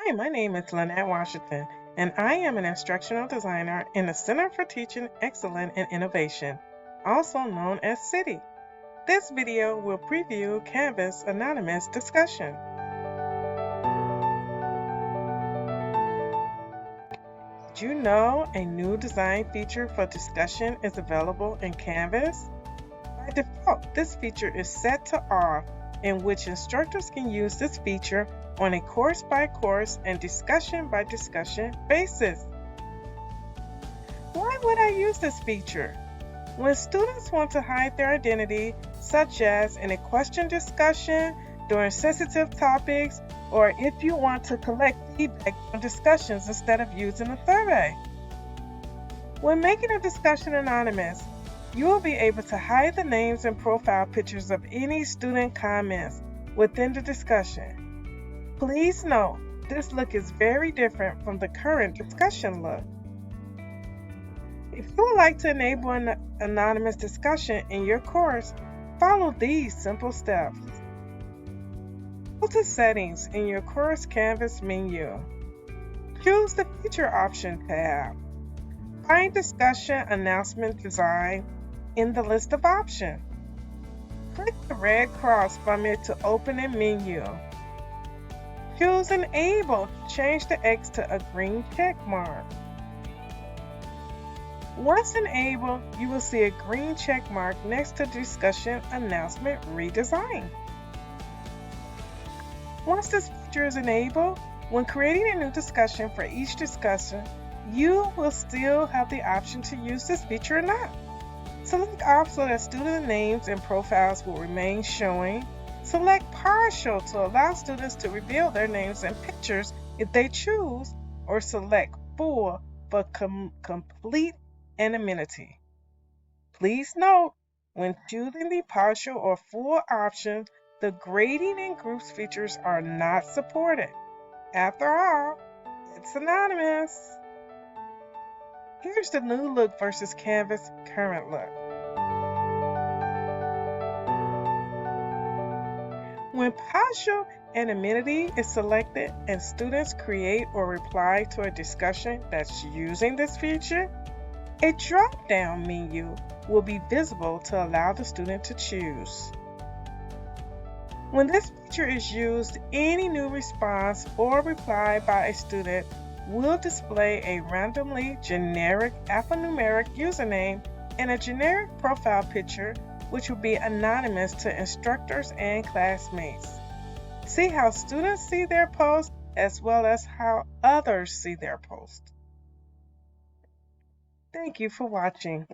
Hi, my name is Lynette Washington, and I am an instructional designer in the Center for Teaching Excellence and Innovation, also known as CITI. This video will preview Canvas Anonymous Discussion. Did you know a new design feature for discussion is available in Canvas? By default, this feature is set to off, in which instructors can use this feature on a course-by-course and discussion-by-discussion basis. Why would I use this feature? When students want to hide their identity, such as in a question discussion, during sensitive topics, or if you want to collect feedback on discussions instead of using a survey. When making a discussion anonymous, you will be able to hide the names and profile pictures of any student comments within the discussion. Please note, this look is very different from the current discussion look. If you would like to enable an anonymous discussion in your course, follow these simple steps. Go to Settings in your course Canvas menu. Choose the Feature Option tab. Find Discussion Announcement Design in the list of options. Click the red cross from it to open a menu. Choose Enable to change the X to a green check mark. Once enabled, you will see a green check mark next to Discussion Announcement Redesign. Once this feature is enabled, when creating a new discussion for each discussion, you will still have the option to use this feature or not. Select Off so that student names and profiles will remain showing. Select Partial to allow students to reveal their names and pictures if they choose, or select Full for complete anonymity. Please note, when choosing the partial or full option, the grading and groups features are not supported. After all, it's anonymous. Here's the new look versus Canvas current look. When partial anonymity is selected and students create or reply to a discussion that's using this feature, a drop-down menu will be visible to allow the student to choose. When this feature is used, any new response or reply by a student will display a randomly generic alphanumeric username and a generic profile picture, which will be anonymous to instructors and classmates. See how students see their post as well as how others see their post. Thank you for watching.